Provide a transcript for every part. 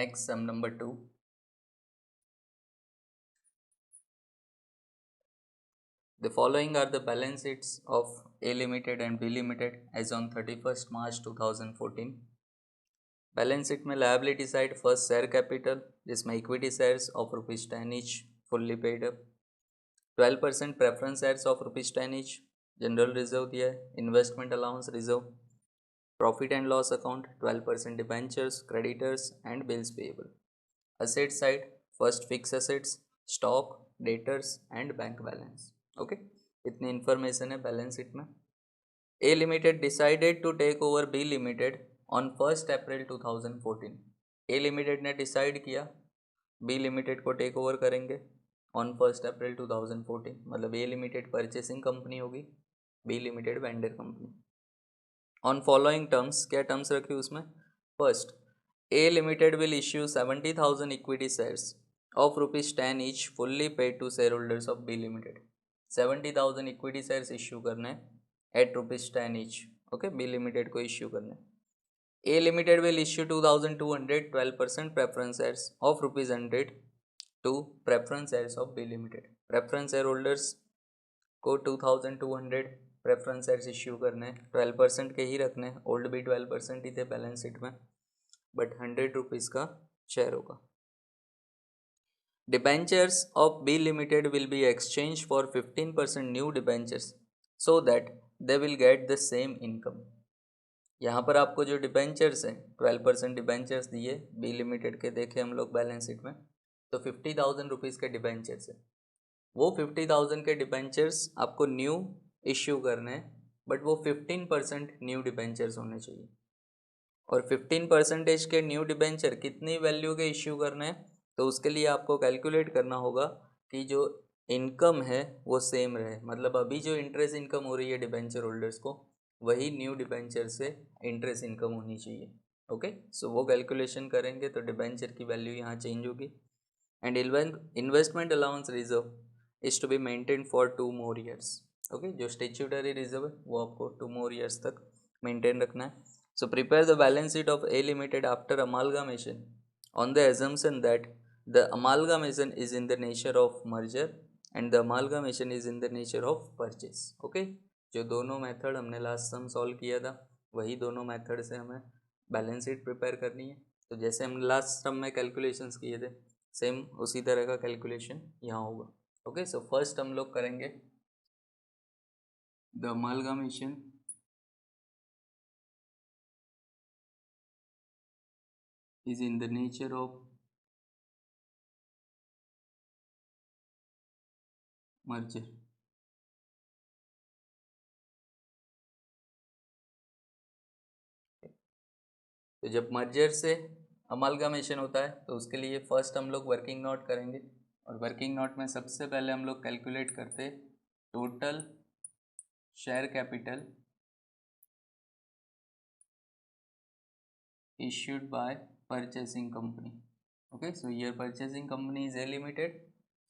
Next, sum number 2. The following are the balance sheets of A Limited and B Limited as on 31st March 2014. Balance sheet में liability side first share capital जिसमें equity shares of ₹10 each fully paid up, 12% preference shares of ₹10 each, general reserve दिया है, investment allowance reserve, profit and loss account 12% debentures, creditors and bills payable. Asset side first fix assets, stock, debtors and bank balance. Okay, इतनी information है balance sheet में. A limited decided to take over B limited on 1 April 2014. A limited ने decide किया B limited को take over करेंगे on 1 April 2014. मतलब A limited purchasing company होगी, B limited vendor company. On following terms, क्या terms रखी उसमें? First, A limited will issue 70,000 equity shares of ₹10 each fully paid to share holders of B limited. 70,000 equity shares issue करने at ₹10 each. Okay, B limited को issue करने. A Limited will issue 2,200 12% preference shares of ₹100 to preference shares of B Limited. preference shaare holders को 2,200 preference shares issue करने, 12% के ही रखने. Old भी 12% ही थे balance sheet में, बट ₹100 का शेयर होगा. Debentures of B limited will be exchange for 15% new debentures so that they will get the same income. यहाँ पर आपको जो डिबेंचर्स हैं 12% डिबेंचर्स दिए बी लिमिटेड के, देखे हम लोग बैलेंस शीट में, तो 50,000 रुपीज़ के डिबेंचर्स है. वो 50,000 के डिबेंचर्स आपको न्यू इश्यू करने हैं, बट वो 15% न्यू डिबेंचर्स होने चाहिए. और 15% के न्यू डिबेंचर कितनी वैल्यू के इश्यू करने हैं, तो उसके लिए आपको कैलकुलेट करना होगा कि जो इनकम है वो सेम रहे. मतलब अभी जो इंटरेस्ट इनकम हो रही है डिबेंचर होल्डर्स को, वही न्यू डिबेंचर से इंटरेस्ट इनकम होनी चाहिए. ओके, सो वो कैलकुलेशन करेंगे तो डिबेंचर की वैल्यू यहाँ चेंज होगी. And investment allowance reserve is to be maintain for 2 more years. Okay, जो स्टेच्यूटरी रिजर्व है वो आपको 2 more years तक मेंटेन रखना है. So prepare the balance sheet of A limited after अमालगामेशन on the assumption that the amalgamation is in the nature of merger and the amalgamation is in the nature of purchase. Okay, जो दोनों method हमने last sum solve किया था वही दोनों method से हमें balance sheet prepare करनी है. तो जैसे हम लास्ट सम में कैलकुलेशंस किए थे सेम उसी तरह का कैलकुलेशन यहाँ होगा. ओके, सो फर्स्ट हम लोग करेंगे the अमालगामेशन is in the nature of merger. तो जब मर्जर से अमालगामेशन होता है तो उसके लिए फर्स्ट हम लोग वर्किंग नोट करेंगे. और वर्किंग नोट में सबसे पहले हम लोग कैलकुलेट करते total share capital issued by purchasing company. Okay, so here purchasing company is A Limited.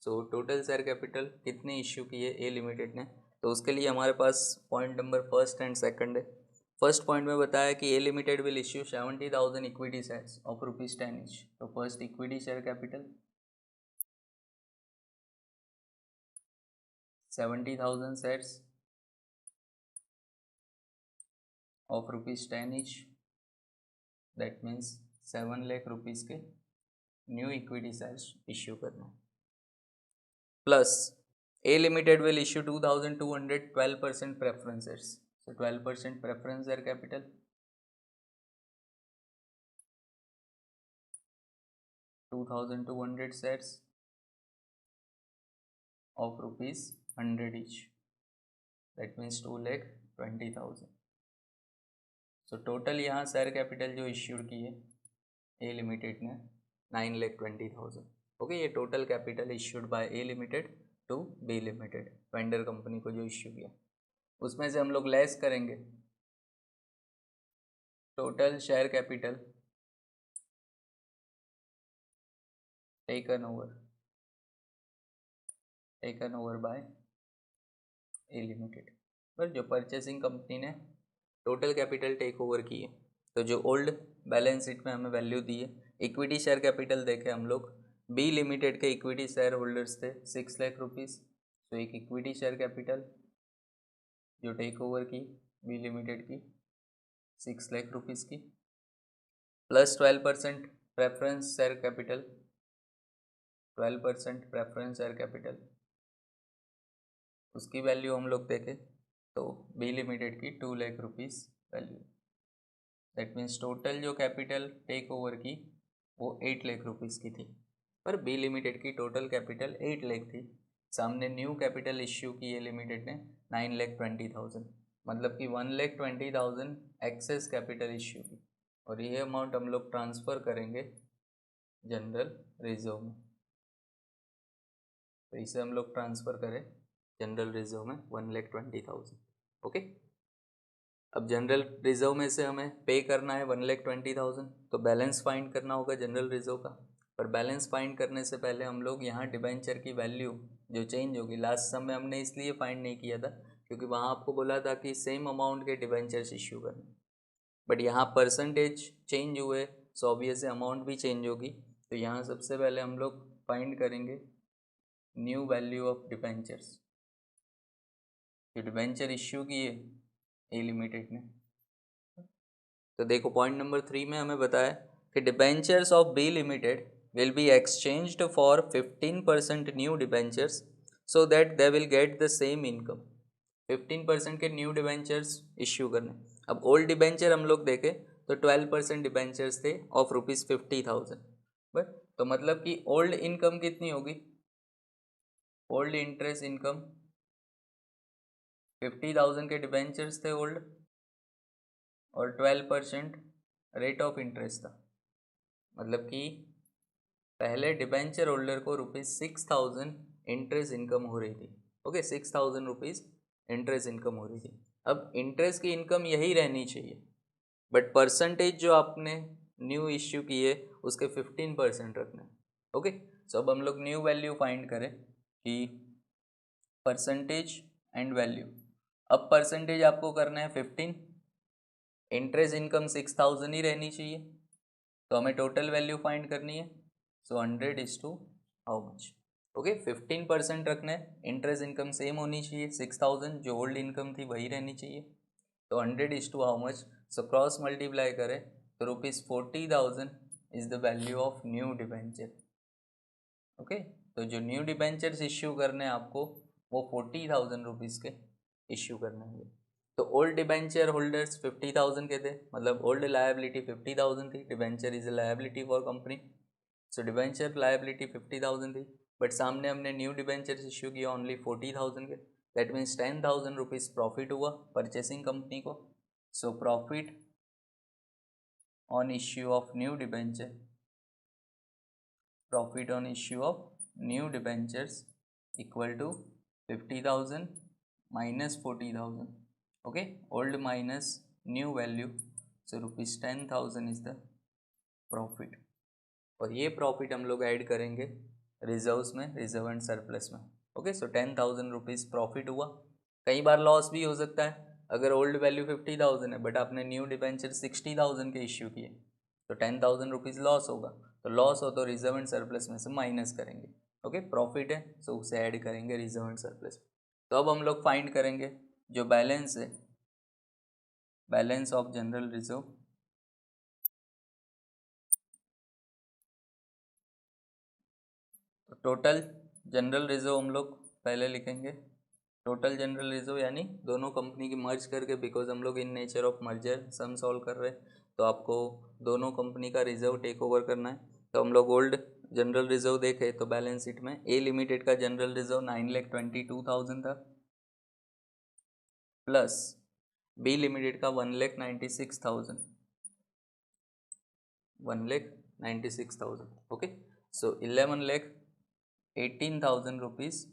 So total share capital कितनी इश्यू की है A Limited ने, तो उसके लिए हमारे पास point number first and second है. फर्स्ट पॉइंट में बताया कि A Limited will issue 70,000 equity shares of ₹10 each. तो first equity share capital 70,000 shares of ₹10 each, that means 7 lakh rupees के न्यू इक्विटी शेयर्स इश्यू करना. Plus A Limited will issue 2,200 12% preference shares. So 12% preference share capital, 2,200 shares of ₹100 each. That means 2,20,000. So total यहाँ share capital जो issued की है A Limited ने 9,20,000. Okay, ये total capital issued by A Limited to B Limited vendor company को जो issue किया, उसमें से हम लोग लेस करेंगे total share capital taken over by A Limited. पर जो परचेसिंग कंपनी ने टोटल कैपिटल टेक ओवर की है, तो जो ओल्ड बैलेंस शीट में हमें वैल्यू दी है इक्विटी शेयर कैपिटल देखे हम लोग, बी लिमिटेड के इक्विटी शेयर होल्डर्स थे 6 लाख रुपीज़, तो एक इक्विटी शेयर कैपिटल जो टेक ओवर की बी लिमिटेड की 6 लाख रुपीज़ की, plus 12% preference share capital, 12% preference share capital, उसकी वैल्यू हम लोग देखें तो बी लिमिटेड की 2 lakh rupees value. That means total जो कैपिटल टेक ओवर की वो 8 लाख रुपीज़ की थी, पर बी लिमिटेड की टोटल कैपिटल 8 लाख थी। सामने न्यू कैपिटल इश्यू की ये लिमिटेड ने 9,20,000, मतलब कि 1,20,000 एक्सेस कैपिटल इश्यू की, और ये अमाउंट हम लोग ट्रांसफ़र करेंगे जनरल रिजर्व में। तो इसे हम लोग ट्रांसफ़र करें जनरल रिजर्व में 1,20,000। ओके, अब जनरल रिजर्व में से हमें पे करना है 1,20,000, तो बैलेंस फाइंड करना होगा जनरल रिजर्व का। पर बैलेंस फाइंड करने से पहले हम लोग यहाँ डिबेंचर की वैल्यू जो चेंज होगी, लास्ट समय हमने इसलिए फाइंड नहीं किया था क्योंकि वहाँ आपको बोला था कि सेम अमाउंट के डिबेंचर्स इश्यू करने, बट यहाँ परसेंटेज चेंज हुए, सो ऑब्वियसली अमाउंट भी चेंज होगी। तो यहाँ सबसे पहले हम लोग फाइंड करेंगे न्यू वैल्यू ऑफ डिबेंचर्स, जो डिबेंचर इश्यू किए ए लिमिटेड ने। तो देखो पॉइंट नंबर 3 में हमें बताया कि debentures of B limited will be exchanged for 15% new debentures so that they will get the same income. 15% के न्यू डिबेंचर्स इश्यू करने। अब ओल्ड डिबेंचर हम लोग देखें तो 12% डिबेंचर्स थे ऑफ ₹50,000, बट तो मतलब कि ओल्ड इनकम कितनी होगी, ओल्ड इंटरेस्ट इनकम 50,000 के डिबेंचर्स थे ओल्ड, और 12% रेट ऑफ इंटरेस्ट था, मतलब कि पहले डिबेंचर होल्डर को ₹6,000 इंटरेस्ट इनकम हो रही थी। ओके, 6,000 रुपीज़ इंटरेस्ट इनकम हो रही थी। अब इंटरेस्ट की इनकम यही रहनी चाहिए, बट परसेंटेज जो आपने न्यू इश्यू किए उसके 15% रखना है। ओके, सो अब हम लोग न्यू वैल्यू फाइंड करें कि परसेंटेज एंड वैल्यू। अब परसेंटेज आपको करना है 15, इंटरेस्ट इनकम 6,000 ही रहनी चाहिए, तो हमें टोटल वैल्यू फाइंड करनी है। So 100 is to how much. Okay, 15% रखना है, इंटरेस्ट इनकम सेम होनी चाहिए, 6,000 जो ओल्ड इनकम थी वही रहनी चाहिए, तो 100 is to how much. So cross multiply करें तो ₹40,000 is the value of new debenture. Okay, तो जो न्यू डिबेंचर्स इश्यू करने हैं आपको वो 40,000 रुपीज़ के इश्यू करने होंगे। तो ओल्ड डिबेंचर होल्डर्स 50,000 के थे, मतलब ओल्ड लायबिलिटी 50,000 थी, debenture is a liability for company, so debenture liability 50,000 थी, बट सामने हमने न्यू डिबेंचर्स इश्यू किया ओनली 40,000 के। दैट मीन्स 10,000 रुपीज़ प्रॉफिट हुआ परचेसिंग कंपनी को। So profit on issue of new debenture, profit on issue of new debentures equal to 50,000 minus 40,000। Okay, old minus new value, so ₹10,000 is the profit, और ये profit हम लोग add करेंगे reserves में, reserve and surplus में। Okay, सो 10,000 rupees profit हुआ। कई बार loss भी हो सकता है, अगर ओल्ड वैल्यू 50,000 है बट आपने न्यू डिबेंचर 60,000 के इश्यू किए तो 10,000 रुपीज़ लॉस होगा, तो लॉस हो तो रिजर्व एंड सरप्लस में से माइनस करेंगे। ओके, प्रॉफिट है सो उसे ऐड करेंगे रिजर्व एंड सरप्लस। तो अब हम लोग फाइंड करेंगे जो बैलेंस है, बैलेंस ऑफ जनरल रिजर्व। तो टोटल जनरल रिजर्व हम लोग पहले लिखेंगे, टोटल जनरल रिजर्व यानी दोनों कंपनी की मर्ज करके, बिकॉज हम लोग इन nature of merger sum solve कर रहे हैं, तो आपको दोनों कंपनी का रिजर्व टेक ओवर करना है। तो हम लोग ओल्ड जनरल रिजर्व देखें तो बैलेंस शीट में ए लिमिटेड का जनरल रिजर्व 9,22,000 था, प्लस बी लिमिटेड का 1,96,000, 1,96,000। Okay, so 11,18,000 rupees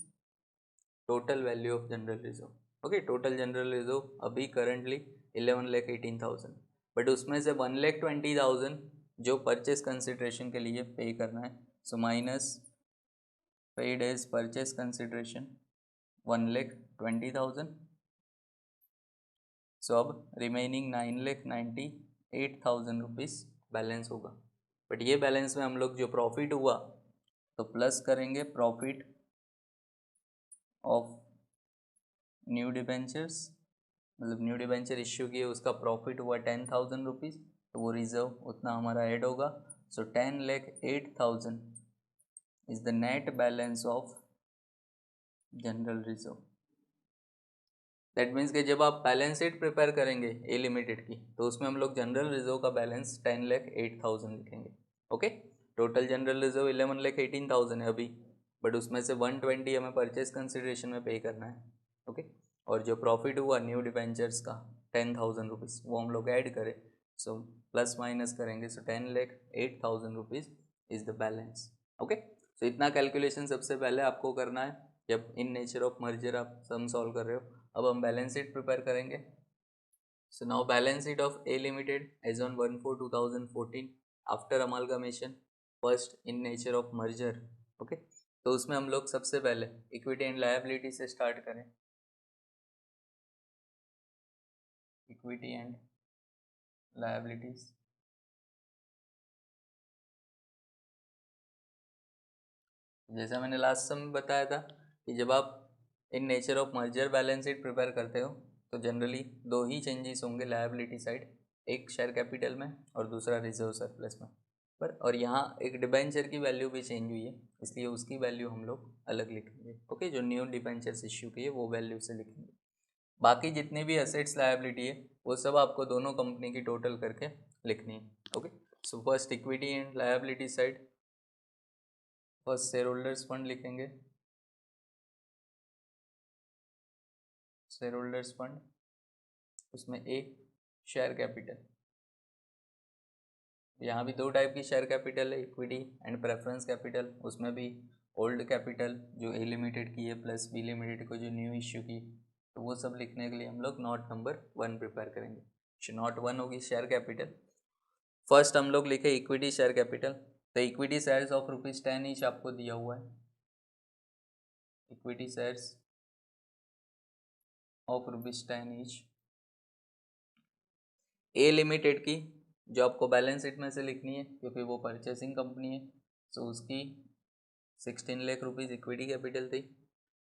total value of general reserve. Okay, total general reserve अभी करंटली 11,18,000, बट उसमें से 1,20,000 जो परचेस कंसिड्रेशन के लिए पे करना है, so minus paid as purchase consideration 1,20,000। So अब रिमेनिंग 9,98,000 रुपीज़ बैलेंस होगा। बट ये बैलेंस में हम लोग जो प्रॉफिट हुआ तो प्लस करेंगे प्रॉफिट ऑफ न्यू डिबेंचर्स, मतलब न्यू डिबेंचर इश्यू किए उसका प्रॉफिट हुआ 10,000 रुपीज़, तो वो रिजर्व उतना हमारा ऐड होगा। सो 10,08,000 is the net balance of general reserve. That means कि जब आप बैलेंस शीट प्रिपेयर करेंगे ए लिमिटेड की, तो उसमें हम लोग जनरल रिजर्व का बैलेंस 10,08,000 लिखेंगे। ओके, टोटल जनरल रिजर्व 11,18,000 है अभी, बट उसमें से 120 हमें परचेज कंसिडरेशन में पे करना है। ओके, और जो प्रॉफिट हुआ न्यू डिबेंचर्स का 10,000 रुपीज़, वो हम लोग ऐड करें, सो प्लस माइनस करेंगे, so 10,08,000 rupees is the balance. Okay, so इतना कैलकुलेशन सबसे पहले आपको करना है जब इन नेचर ऑफ मर्जर आप सम सॉल्व कर रहे हो। अब हम बैलेंस शीट प्रिपेयर करेंगे। So now balance sheet of A limited as on 1/4/2014 after amalgamation first in nature of merger. Okay, तो उसमें हम लोग सबसे पहले इक्विटी एंड लायबिलिटी से स्टार्ट करें। इक्विटी एंड लायबिलिटीज, जैसा मैंने लास्ट समय बताया था कि जब आप in nature of merger balance sheet prepare करते हो तो जनरली दो ही चेंजेस होंगे लायबिलिटी साइड, एक शेयर कैपिटल में और दूसरा रिजर्व सरप्लस में। पर और यहाँ एक डिबेंचर की वैल्यू भी चेंज हुई है, इसलिए उसकी वैल्यू हम लोग अलग लिखेंगे। ओके, जो न्यू डिबेंचर्स इश्यू की है वो वैल्यू से लिखेंगे। बाकी जितनी भी असेट्स लायबिलिटी है वो सब आपको दोनों कंपनी की टोटल करके लिखनी है। Okay, so first equity and liability side, first share holders fund लिखेंगे। शेयर होल्डर्स फंड, उसमें ए शेयर कैपिटल, यहाँ भी दो टाइप की शेयर कैपिटल है, इक्विटी एंड प्रेफरेंस कैपिटल। उसमें भी ओल्ड कैपिटल जो ए लिमिटेड की है प्लस बी लिमिटेड को जो न्यू इश्यू की, तो वो सब लिखने के लिए हम लोग नोट नंबर 1 प्रिपेयर करेंगे। नोट 1 होगी शेयर कैपिटल। फर्स्ट हम लोग लिखे इक्विटी शेयर कैपिटल, तो इक्विटी शेयर्स ऑफ ₹10 ईच आपको दिया हुआ है। Equity shares of ₹10 each A limited की, जो आपको बैलेंस शीट में से लिखनी है क्योंकि वो परचेसिंग कंपनी है, सो उसकी 16 लाख रुपीज़ इक्विटी कैपिटल थी,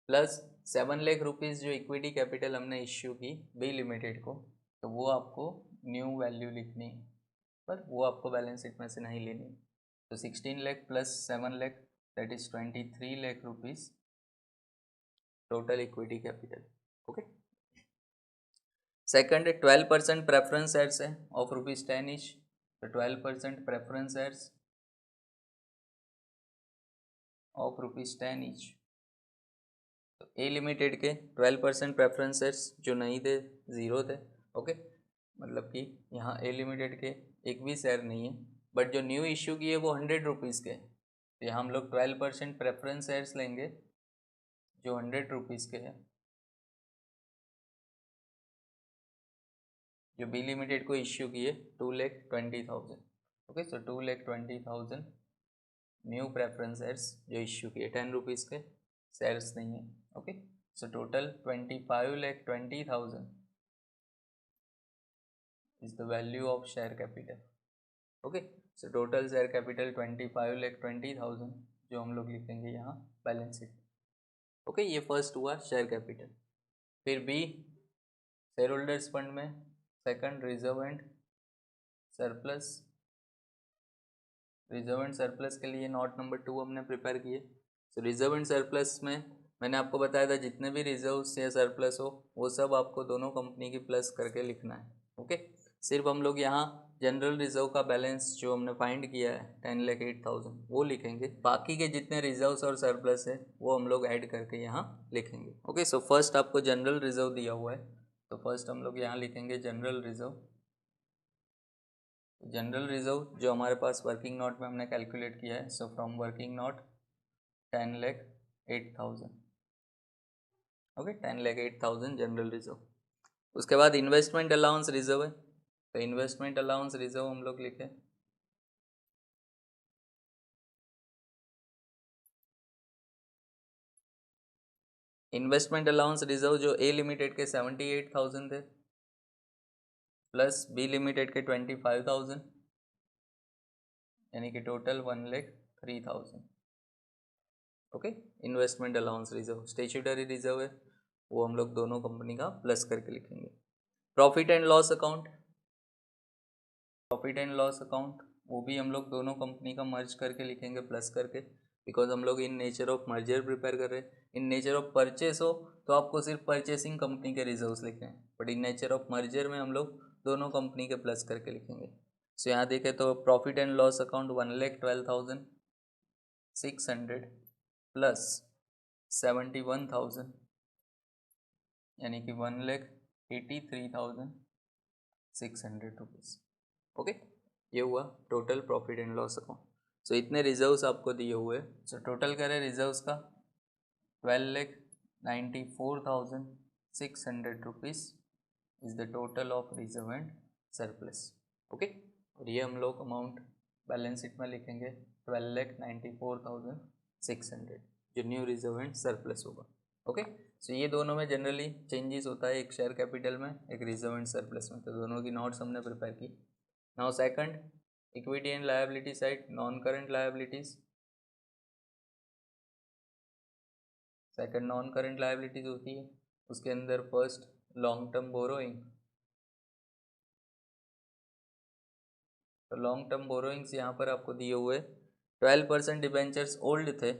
प्लस 7 लाख रुपीज़ जो इक्विटी कैपिटल हमने इश्यू की बी लिमिटेड को, तो वो आपको न्यू वैल्यू लिखनी है, पर वो आपको बैलेंस शीट में से नहीं लेनी है। तो 16 lakh plus 7 lakh that is 23 lakh rupees total equity capital. Okay, second 12% preference shares है ऑफ ₹10 ईच, तो 12% प्रेफरेंस शेयर्स ऑफ ₹10 ईच। तो ए लिमिटेड के 12% प्रेफरेंस शेयर्स जो नहीं थे, ज़ीरो थे। ओके, मतलब कि यहाँ ए लिमिटेड के एक भी शेयर नहीं है, बट जो न्यू इश्यू किए वो ₹100 के, तो यहाँ हम लोग 12% प्रेफरेंस शेयर्स लेंगे जो ₹100 के हैं, जो बी लिमिटेड को इश्यू किए 2,20,000। ओके, सो 2,20,000 न्यू प्रेफरेंस शेयर्स जो इश्यू किए, ₹10 के शेयर्स नहीं है। Okay, so total 25,20,000 is the value of share capital. Okay, so total share capital 25,20,000 जो हम लोग लिखेंगे यहाँ बैलेंस शीट। ओके, ये फर्स्ट हुआ शेयर कैपिटल। फिर बी शेयर होल्डर्स फंड में second reserve and surplus. Reserve and surplus के लिए नोट नंबर 2 हमने प्रिपेयर किए। सो रिजर्व एंड सरप्लस में मैंने आपको बताया था जितने भी रिजर्व्स या सरप्लस हो वो सब आपको दोनों कंपनी की प्लस करके लिखना है। ओके, सिर्फ हम लोग यहाँ जनरल रिजर्व का बैलेंस जो हमने फाइंड किया है 10,08,000 वो लिखेंगे, बाकी के जितने रिजर्व्स और सरप्लस है वो हम लोग ऐड करके यहाँ लिखेंगे। ओके, सो फर्स्ट आपको जनरल रिजर्व दिया हुआ है, तो फर्स्ट हम लोग यहाँ लिखेंगे जनरल रिजर्व। जनरल रिजर्व जो हमारे पास वर्किंग नोट में हमने कैलकुलेट किया है, so from working note 10,08,000। Okay, 10,08,000 general reserve. उसके बाद इन्वेस्टमेंट अलाउंस रिजर्व है, तो इन्वेस्टमेंट अलाउंस रिजर्व हम लोग लिखे इन्वेस्टमेंट अलाउंस रिजर्व जो ए लिमिटेड के 78,000 थे प्लस बी लिमिटेड के 25,000 यानी कि total 1,03,000। Okay, investment allowance reserve, statutory reserve है, वो हम लोग दोनों कंपनी का प्लस करके लिखेंगे। Profit and loss account, profit and loss account वो भी हम लोग दोनों कंपनी का मर्ज करके लिखेंगे प्लस करके, बिकॉज हम लोग इन नेचर ऑफ मर्जर प्रिपेयर कर रहे हैं। इन नेचर ऑफ परचेस हो तो आपको सिर्फ परचेसिंग कंपनी के रिजर्व्स लिखने हैं, but in nature of merger में हम लोग दोनों कंपनी के प्लस करके लिखेंगे। सो यहाँ देखें तो profit and loss account 1,12,600 plus 71,000 यानी कि 1,83,600 रुपीज़। ओके, ये हुआ total profit and loss account. So इतने रिजर्व्स आपको दिए हुए हैं। सो टोटल करें रिजर्व्स का 12,94,600 rupees is the total of reserve and surplus. Okay, और ये हम लोग अमाउंट बैलेंस शीट में लिखेंगे 12,94,600 जो न्यू रिजर्व एंड सरप्लस होगा। ओके, सो ये दोनों में जनरली चेंजेस होता है, एक शेयर कैपिटल में, एक रिजर्व एंड सरप्लस में, तो दोनों की नोट्स हमने प्रिपेयर की। Now second, equity and liability side, non current liabilities. Second non current liabilities होती है, उसके अंदर फर्स्ट लॉन्ग टर्म बोरोइंग। तो लॉन्ग टर्म बोरोइंग्स यहाँ पर आपको दिए हुए 12% डिबेंचर्स ओल्ड थे,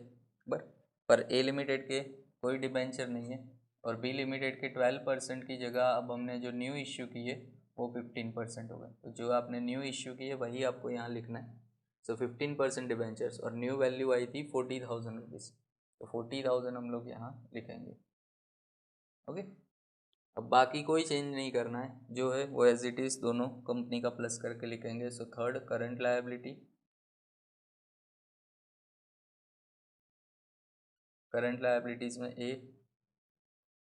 पर ए लिमिटेड के कोई डिबेंचर नहीं है, और बी लिमिटेड के 12% की जगह अब हमने जो न्यू इश्यू की है वो 15% हो गए। तो जो आपने न्यू इश्यू की है वही आपको यहाँ लिखना है। सो 15% डिबेंचर्स, और न्यू वैल्यू आई थी 40,000 रुपीज़, तो 40,000 हम लोग यहाँ लिखेंगे। ओके, अब बाकी कोई चेंज नहीं करना है, जो है वो एज इट इज़ दोनों कंपनी का प्लस करके लिखेंगे। So third current liability, current liabilities में ए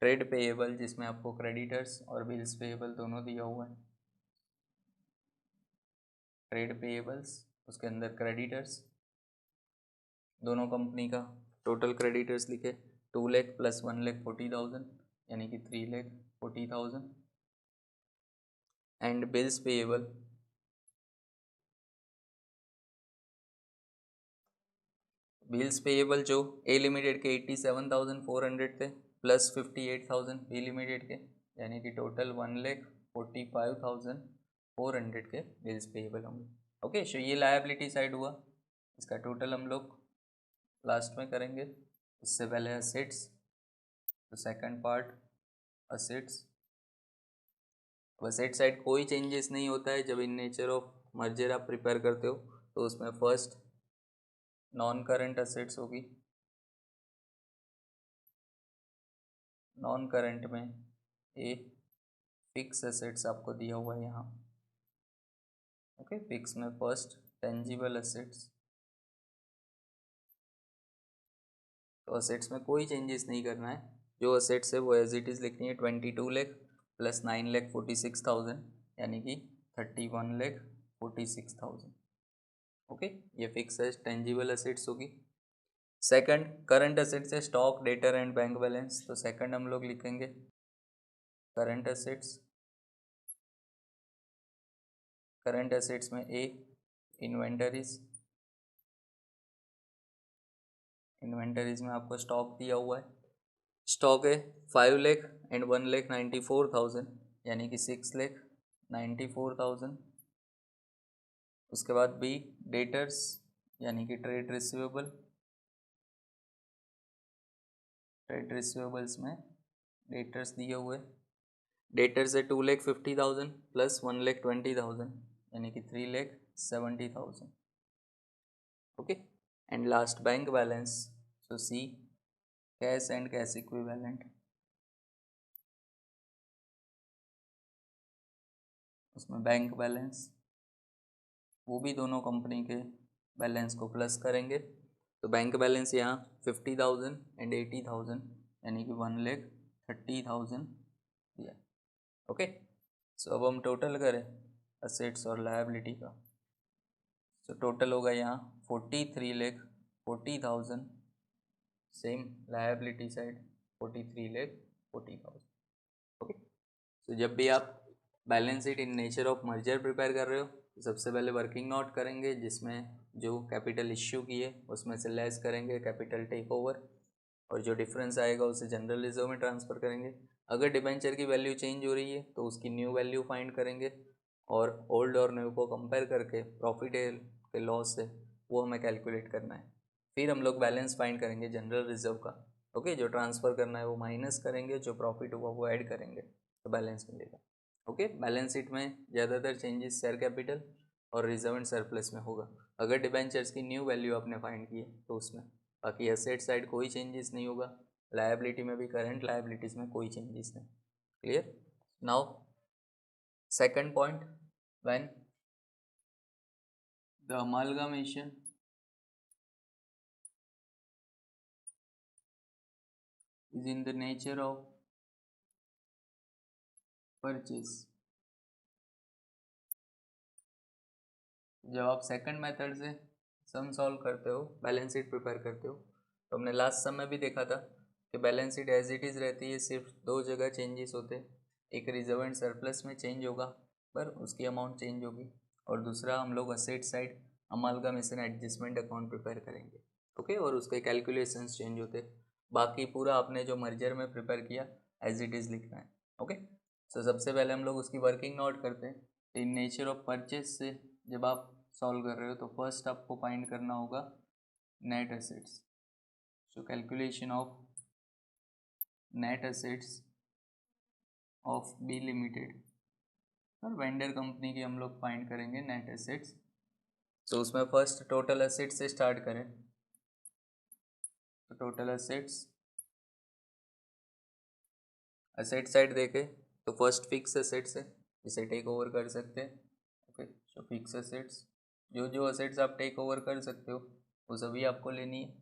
ट्रेड पेएबल, जिसमें आपको क्रेडिटर्स और बिल्स पेएबल दोनों दिया हुआ है। ट्रेड पेएबल्स, उसके अंदर क्रेडिटर्स, दोनों कंपनी का टोटल क्रेडिटर्स लिखे 2 लाख प्लस 1,40,000 यानी कि 3,40,000। And bills payable, bills payable जो ए लिमिटेड के 87,400 थे प्लस 58,000 बी लिमिटेड के, यानी कि टोटल 1,45,400 के बिल्स पेएबल होंगे। ओके, सो ये लायबिलिटी साइड हुआ, इसका टोटल हम लोग लास्ट में करेंगे। उससे पहले असेट्स, तो second part assets. Asset side कोई चेंजेस नहीं होता है जब इन नेचर ऑफ मर्जर आप प्रिपेयर करते हो, तो उसमें फर्स्ट नॉन करंट असेट्स होगी। नॉन करंट में ए फिक्स एसेट्स आपको दिया हुआ है यहाँ। ओके, फिक्स में फर्स्ट टेंजिबल एसेट्स, तो असेट्स में कोई चेंजेस नहीं करना है, जो असेट्स है वो एज इट इज़ लिखनी है 22 लाख प्लस 9,46,000 यानी कि 31,46,000। ओके, ये फिक्स है, टेंजिबल एसेट्स होगी। सेकंड करंट एसेट्स है stock, debtor and bank balance, तो सेकंड हम लोग लिखेंगे करंट एसेट्स। करंट एसेट्स में ए इन्वेंटरीज, इन्वेंटरीज में आपको स्टॉक दिया हुआ है, स्टॉक है 5 लाख एंड 1,94,000 यानी कि 6,94,000। उसके बाद बी डेटर्स यानी कि ट्रेड रिसीवेबल, ट्रेड रिसीवेबल्स में डेटर्स दिए हुए, डेटर्स है 2,50,000 प्लस 1,20,000 यानी कि 3,70,000। Okay, and last bank balance, so C cash and cash equivalent, उसमें बैंक बैलेंस, वो भी दोनों कंपनी के बैलेंस को प्लस करेंगे। तो बैंक बैलेंस यहाँ 50,000 एंड 80,000 यानी कि 1,30,000 दिया। ओके, सो अब हम टोटल करें असेट्स और लायबिलिटी का, तो टोटल होगा यहाँ 43,40,000, सेम लायबिलिटी साइड 43,40,000। ओके, तो जब भी आप balance sheet in nature of merger prepare कर रहे हो तो सबसे पहले वर्किंग नोट करेंगे, जिसमें जो कैपिटल इश्यू की है उसमें से लेस करेंगे कैपिटल टेक ओवर, और जो डिफरेंस आएगा उसे जनरल रिजर्व में ट्रांसफ़र करेंगे। अगर डिबेंचर की वैल्यू चेंज हो रही है तो उसकी न्यू वैल्यू फाइंड करेंगे, और ओल्ड और न्यू को कंपेयर करके प्रॉफिट के लॉस से वो हमें कैलकुलेट करना है। फिर हम लोग बैलेंस फाइंड करेंगे जनरल रिजर्व का। ओके, जो ट्रांसफ़र करना है वो माइनस करेंगे, जो प्रॉफिट हुआ वो ऐड करेंगे, तो बैलेंस मिलेगा। ओके, बैलेंस शीट में ज़्यादातर चेंजेस शेयर कैपिटल और रिजर्व एंड सरप्लस में होगा। अगर डिबेंचर्स की न्यू वैल्यू आपने फाइंड की है तो उसमें, बाकी एसेट साइड कोई चेंजेस नहीं होगा, लायबिलिटी में भी करंट लायबिलिटीज़ में कोई चेंजेस नहीं। Clear? Now second point, when the amalgamation is in the nature of purchase। जब आप सेकंड मेथड से सम सॉल्व करते हो, बैलेंस शीट प्रिपेयर करते हो, तो हमने लास्ट सम में भी देखा था कि balance sheet as it is रहती है, सिर्फ दो जगह चेंजेस होते हैं। एक रिजर्व एंड सरप्लस में चेंज होगा पर उसकी अमाउंट चेंज होगी, और दूसरा हम लोग asset side amalgamation adjustment account prepare करेंगे। ओके, और उसके कैलकुलेशंस चेंज होते। बाकी पूरा आपने जो मर्जर में प्रिपेयर किया एज इट इज़ लिखना है। ओके, सो सबसे पहले हम लोग उसकी वर्किंग नोट करते हैं। इन नेचर ऑफ परचेज से जब आप सॉल्व कर रहे हो तो फर्स्ट आपको फाइंड करना होगा net assets. So calculation of net assets of B limited, और वेंडर कंपनी की हम लोग फाइंड करेंगे नेट एसेट्स। तो उसमें फर्स्ट टोटल एसेट्स से स्टार्ट करें, तो टोटल एसेट्स, एसेट साइड देखे तो फर्स्ट फिक्स एसेट्स है जिसे टेक ओवर कर सकते हैं। ओके, सो फिक्स एसेट्स, जो जो एसेट्स आप टेक ओवर कर सकते हो वो सभी आपको लेनी है,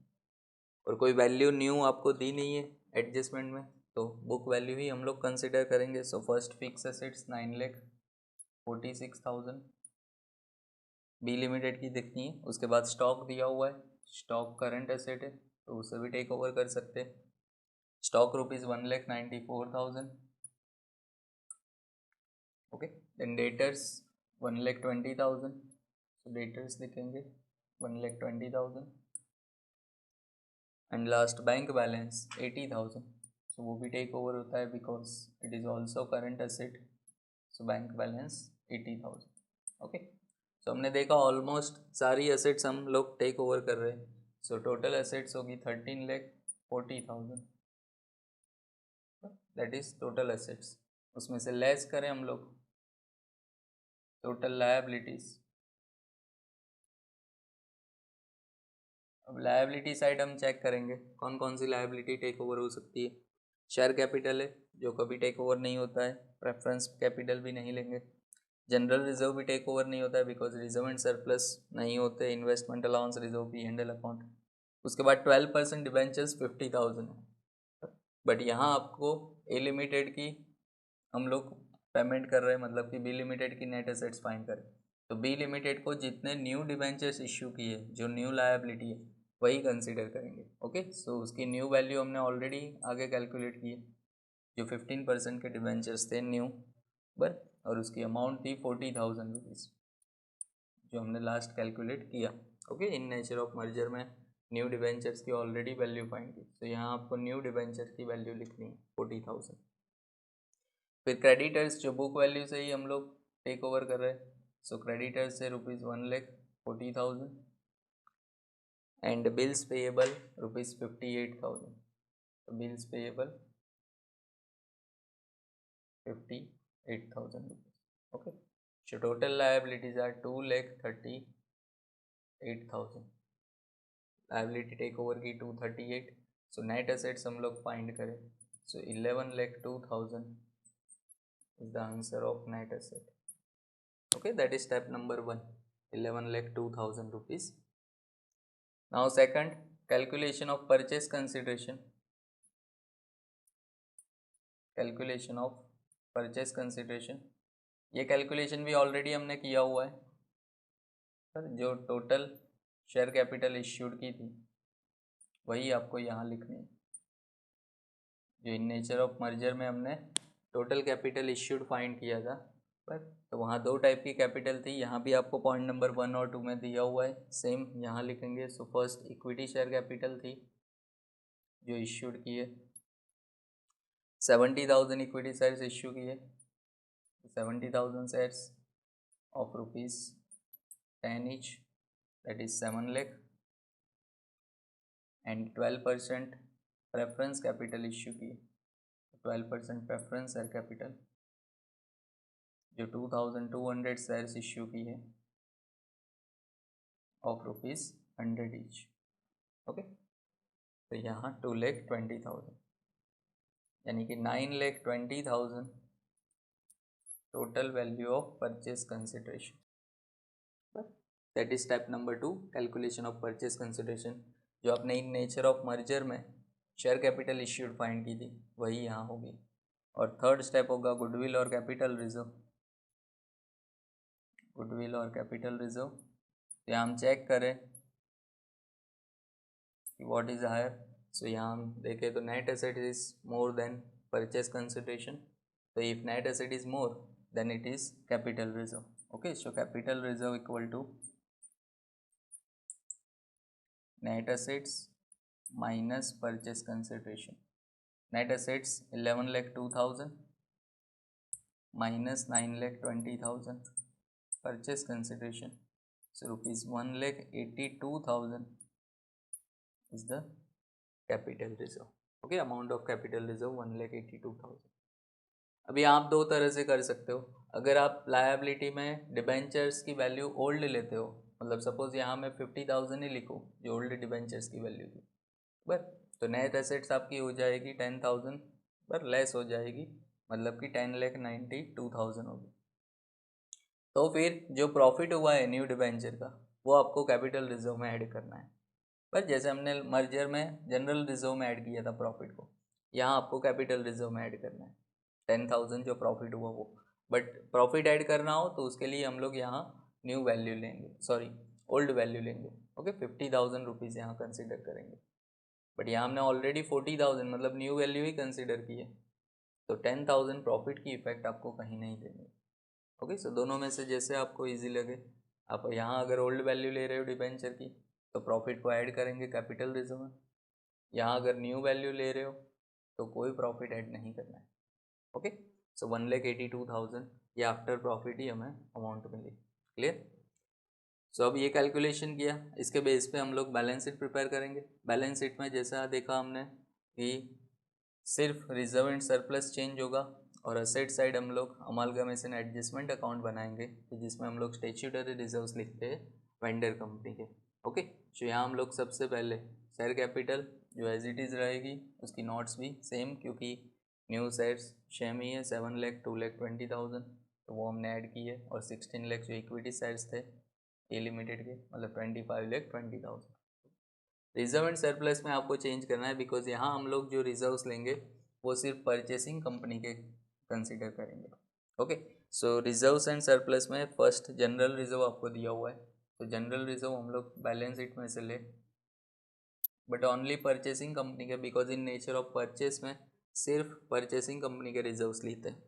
और कोई वैल्यू न्यू आपको दी नहीं है एडजस्टमेंट में, तो बुक वैल्यू ही हम लोग कंसिडर करेंगे। So first fix assets 9,46,000 B limited की दिखनी है। उसके बाद स्टॉक दिया हुआ है, स्टॉक करंट एसेट है तो उसे भी टेक ओवर कर सकते हैं। Stock rupees 1,94,000। Okay, then debtors 1,20,000, तो डेटर्स लिखेंगे 1,20,000। And last bank balance 80,000, so वो भी टेक ओवर होता है because it is also current asset. So bank balance 80,000। Okay, so हमने देखा ऑलमोस्ट सारी एसेट्स हम लोग टेक ओवर कर रहे हैं। सो टोटल एसेट्स होगी 13,40,000, दैट इज टोटल एसेट्स। उसमें से लेस करें हम लोग टोटल लायबिलिटीज़। अब लायबिलिटी साइड हम चेक करेंगे कौन कौन सी लायबिलिटी टेक ओवर हो सकती है। शेयर कैपिटल है जो कभी टेक ओवर नहीं होता है, प्रेफरेंस कैपिटल भी नहीं लेंगे। जनरल रिजर्व भी टेक ओवर नहीं होता है बिकॉज रिजर्व एंड सरप्लस नहीं होते, इन्वेस्टमेंट अलाउंस रिजर्व भी हैंडल अकाउंट। उसके बाद 12% डिबेंचर्स 50,000 है, बट यहाँ आपको ए लिमिटेड की हम लोग पेमेंट कर रहे हैं, मतलब कि बी लिमिटेड की नेट एसेट्स फाइंड करें। तो बी लिमिटेड को जितने न्यू डिबेंचर्स इश्यू किए, जो न्यू लायबिलिटी है वही कंसिडर करेंगे। ओके, सो उसकी न्यू वैल्यू हमने ऑलरेडी आगे कैलकुलेट की है, जो 15% के डिबेंचर्स थे न्यू बट, और उसकी अमाउंट थी 40,000 रुपीज़ जो हमने लास्ट कैलकुलेट किया। Okay, in nature of merger में न्यू डिबेंचर्स की ऑलरेडी वैल्यू फाइंड की, तो यहाँ आपको न्यू डिबेंचर की वैल्यू लिखनी है 40,000। फिर क्रेडिटर्स जो बुक वैल्यू से ही हम लोग टेक ओवर कर रहे हैं, सो क्रेडिटर्स से rupees 1,40,000 and bills payable rupees 58,000, तो bills payable 58,000 rupees. Okay, so total liabilities are 2,38,000, liability take over की 238। सो नेट एसेट्स हम लोग फाइंड करें, so 11,02,000 is the answer of net asset. Okay, that is step number 1, 11,02,000 rupees. Now second, calculation of purchase consideration. Calculation of purchase consideration, ये calculation भी already हमने किया हुआ है सर, जो टोटल शेयर कैपिटल इश्यूड की थी वही आपको यहाँ लिखनी है। जो इन नेचर ऑफ मर्जर में हमने टोटल कैपिटल इश्यूड फाइंड किया था पर तो वहाँ दो टाइप की कैपिटल थी, यहाँ भी आपको पॉइंट नंबर 1 और 2 में दिया हुआ है, सेम यहाँ लिखेंगे। So first equity share capital थी जो इश्यूड की है, 70,000 इक्विटी शेयर्स इश्यू किए, 70,000 shares of ₹10 each, that is 7 lakh, and 12% preference capital issue किए, 12% प्रेफरेंस शेयर कैपिटल जो 2,200 शेयर्स इश्यू की है ऑफ ₹100 each। ओके, तो यहाँ 2,20,000 यानी कि 9,20,000 total value of purchase consideration. That is step number 2, calculation of purchase consideration, जो आपने इन नेचर ऑफ मर्जर में शेयर कैपिटल इश्यूड फाइंड की थी वही यहाँ होगी। और थर्ड स्टेप होगा गुडविल और कैपिटल रिजर्व। गुडविल और कैपिटल रिजर्व, तो यहाँ हम चेक करें कि व्हाट इज हायर। सो यहाँ हम देखें तो net asset is more than purchase consideration, तो if net asset is more than it is capital reserve. Okay, so capital reserve equal to net assets minus purchase consideration. Net assets 11,02,000 minus 9,20,000 purchase consideration, so ₹1,82,000 is the capital reserve। okay, amount of capital reserve 1,82,000। अभी आप दो तरह से कर सकते हो। अगर आप लायबिलिटी में डिबेंचर्स की वैल्यू ओल्ड लेते हो, मतलब सपोज यहाँ मैं 50,000 ही लिखूँ जो ओल्ड डिबेंचर्स की वैल्यू थी, बस तो नेट एसेट्स आपकी हो जाएगी 10,000 पर लेस हो जाएगी, मतलब कि 10,92,000 होगी। तो फिर जो प्रॉफिट हुआ है न्यू डिबेंचर का वो आपको कैपिटल रिजर्व में ऐड करना है। बस जैसे हमने मर्जर में जनरल रिजर्व में ऐड किया था प्रॉफिट को, यहाँ आपको कैपिटल रिजर्व में ऐड करना है 10,000 जो प्रॉफिट हुआ वो। बट प्रॉफिट ऐड करना हो तो उसके लिए हम लोग यहाँ न्यू वैल्यू लेंगे, सॉरी ओल्ड वैल्यू लेंगे। ओके, 50,000 रुपीज़ यहाँ कंसिडर करेंगे, बट यहाँ हमने ऑलरेडी 40,000 मतलब न्यू वैल्यू ही कंसिडर की है, तो 10,000 प्रॉफिट की इफेक्ट आपको कहीं नहीं देंगे। ओके, सो दोनों में से जैसे आपको इजी लगे। आप यहाँ अगर ओल्ड वैल्यू ले रहे हो डिबेंचर की तो प्रॉफिट को ऐड करेंगे कैपिटल रिजर्व में, यहाँ अगर न्यू वैल्यू ले रहे हो तो कोई प्रॉफिट ऐड नहीं करना है। ओके, सो 1,82,000 ये आफ्टर प्रॉफिट ही हमें अमाउंट मिली। क्लियर? सो अब ये कैलकुलेशन किया, इसके बेस पे हम लोग बैलेंस शीट प्रिपेयर करेंगे। बैलेंस शीट में जैसा देखा हमने कि सिर्फ रिजर्व एंड सरप्लस चेंज होगा, और असेट साइड हम लोग अमालगमेशन एडजस्टमेंट अकाउंट बनाएंगे जिसमें हम लोग स्टैट्यूटरी रिजर्व्स लिखते हैं वेंडर कंपनी के। ओके, तो यहाँ हम लोग सबसे पहले शेयर कैपिटल जो एज इट इज़ रहेगी उसकी नोट्स भी सेम, क्योंकि न्यू शेयर्स सेम ही है 7 लाख 2,20,000, तो वो हमने ऐड की है। और 16 लाख जो इक्विटी शेयर्स थे ए लिमिटेड के, मतलब 25,20,000। रिजर्व एंड सरप्लस में आपको चेंज करना है बिकॉज यहाँ हम लोग जो रिजर्व्स लेंगे वो सिर्फ परचेसिंग कंपनी के कंसिडर करेंगे। Okay, so reserves and surplus में फर्स्ट जनरल रिजर्व आपको दिया हुआ है, तो जनरल रिजर्व हम लोग बैलेंस शीट में से ले, बट ओनली परचेसिंग कंपनी के, because in nature of purchase में सिर्फ परचेसिंग कंपनी के रिजर्व्स लेते हैं।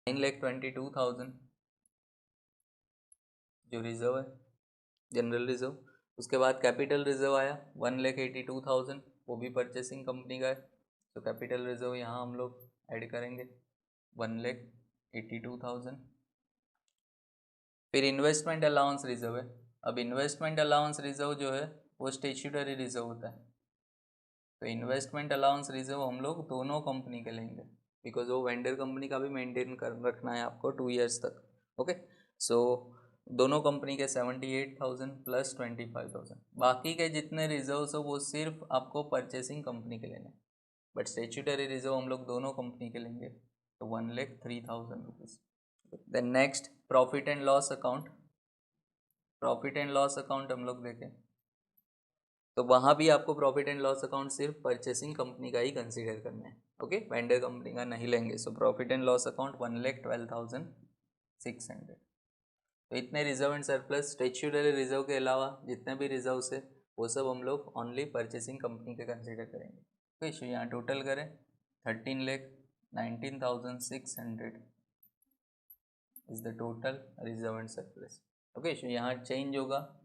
9,22,000 जो रिजर्व है जनरल रिजर्व। उसके बाद कैपिटल रिजर्व आया 1,82,000, वो भी परचेसिंग कंपनी का है, तो कैपिटल रिजर्व यहाँ हम लोग ऐड करेंगे 1,82,000। फिर इन्वेस्टमेंट अलाउंस रिजर्व है। अब इन्वेस्टमेंट अलाउंस रिजर्व जो है वो स्टैट्यूटरी रिजर्व होता है, तो इन्वेस्टमेंट अलाउंस रिजर्व हम लोग दोनों कंपनी के लेंगे बिकॉज वो वेंडर कंपनी का भी मेंटेन कर रखना है आपको 2 ईयर्स तक। ओके, सो दोनों कंपनी के 78,000 प्लस 25,000, बाकी के जितने रिजर्व्स हो वो सिर्फ आपको परचेसिंग कंपनी के लेने, बट स्टैट्यूटरी रिजर्व हम लोग दोनों कंपनी के लेंगे, तो 1,03,000 rupees. Then next profit and loss account. Profit and loss account हम लोग देखें तो वहाँ भी आपको प्रॉफिट एंड लॉस अकाउंट सिर्फ परचेसिंग कंपनी का ही कंसीडर करना है। ओके, वेंडर कंपनी का नहीं लेंगे। So profit and loss account 1,12,600। तो इतने reserve and surplus statutory reserve के अलावा जितने भी रिजर्व है वो सब हम लोग ओनली परचेसिंग कंपनी के कंसीडर करेंगे। तो सो यहाँ टोटल करें 13,19,600 is the total reserve and surplus. Okay, so यहाँ चेंज होगा,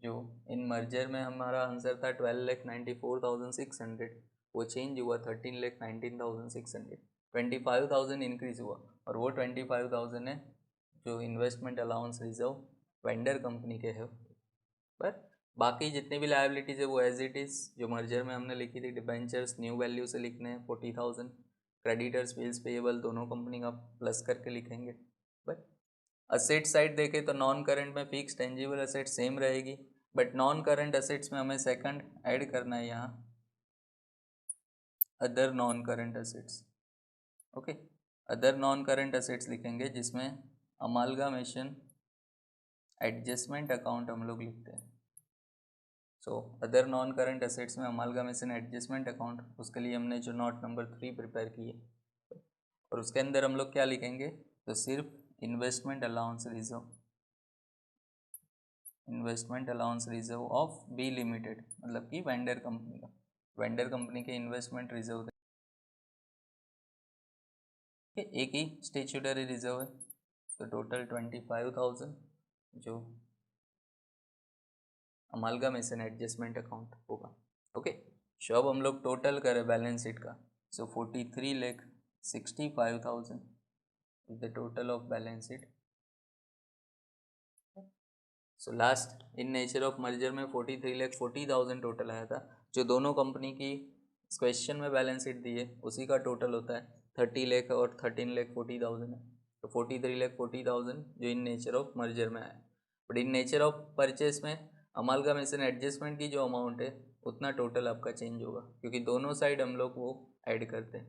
जो इन मर्जर में हमारा आंसर था 12,94,600, वो चेंज हुआ 13,19,600, 25,000 इंक्रीज हुआ, और वो 25,000 है जो investment allowance reserve vendor company के है। पर बाकी जितनी भी लायबिलिटीज़ है वो एज इट इज़ जो मर्जर में हमने लिखी थी, डिबेंचर्स न्यू वैल्यू से लिखने हैं 40,000, क्रेडिटर्स बिल्स पेएबल दोनों कंपनी का प्लस करके लिखेंगे। बट असेट साइड देखें तो नॉन करंट में फिक्स टेंजिबल असेट सेम रहेगी, बट नॉन करंट असेट्स में हमें सेकंड ऐड करना है यहाँ, other non current assets. Okay, other non current assets लिखेंगे जिसमें अमालगामेशन एडजस्टमेंट अकाउंट हम लोग लिखते हैं। So other non current assets में अमालगामेशन एडजस्टमेंट अकाउंट, उसके लिए हमने जो नोट नंबर 3 प्रिपेयर की है, और उसके अंदर हम लोग क्या लिखेंगे, तो सिर्फ investment allowance reserve, investment allowance reserve of B limited, मतलब कि वेंडर कंपनी का, वेंडर कंपनी के इन्वेस्टमेंट रिजर्व एक ही स्टेचुटरी रिजर्व है, तो टोटल 25,000 जो अमालगामेशन एडजस्टमेंट अकाउंट होगा। ओके, सो अब हम लोग टोटल करें बैलेंस शीट का, so 43,65,000 is the total of balance sheet. So last in nature of merger में 43,40,000 टोटल आया था, जो दोनों कंपनी की क्वेश्चन में बैलेंस शीट दी है उसी का टोटल होता है 30 लाख और 13,40,000 है, तो 43,40,000 जो इन नेचर ऑफ मर्जर में आया। But in nature of purchase में अमालगामेशन एडजस्टमेंट की जो अमाउंट है उतना टोटल आपका चेंज होगा, क्योंकि दोनों साइड हम लोग वो ऐड करते हैं।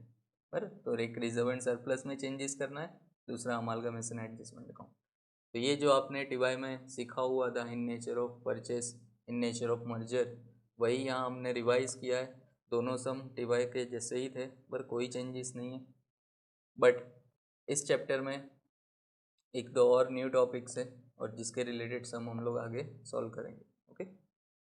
पर तो एक रिजर्व एंड सरप्लस में चेंजेस करना है, दूसरा अमालगामेशन एडजस्टमेंट अकाउंट। तो ये जो आपने टीवाई में सीखा हुआ था इन nature of purchase, in nature of merger, वही यहाँ हमने रिवाइज किया है। दोनों सम टीवाई के जैसे ही थे, पर कोई चेंजेस नहीं है। बट इस चैप्टर में एक दो और न्यू टॉपिक्स है, और जिसके रिलेटेड सम हम लोग आगे सॉल्व करेंगे।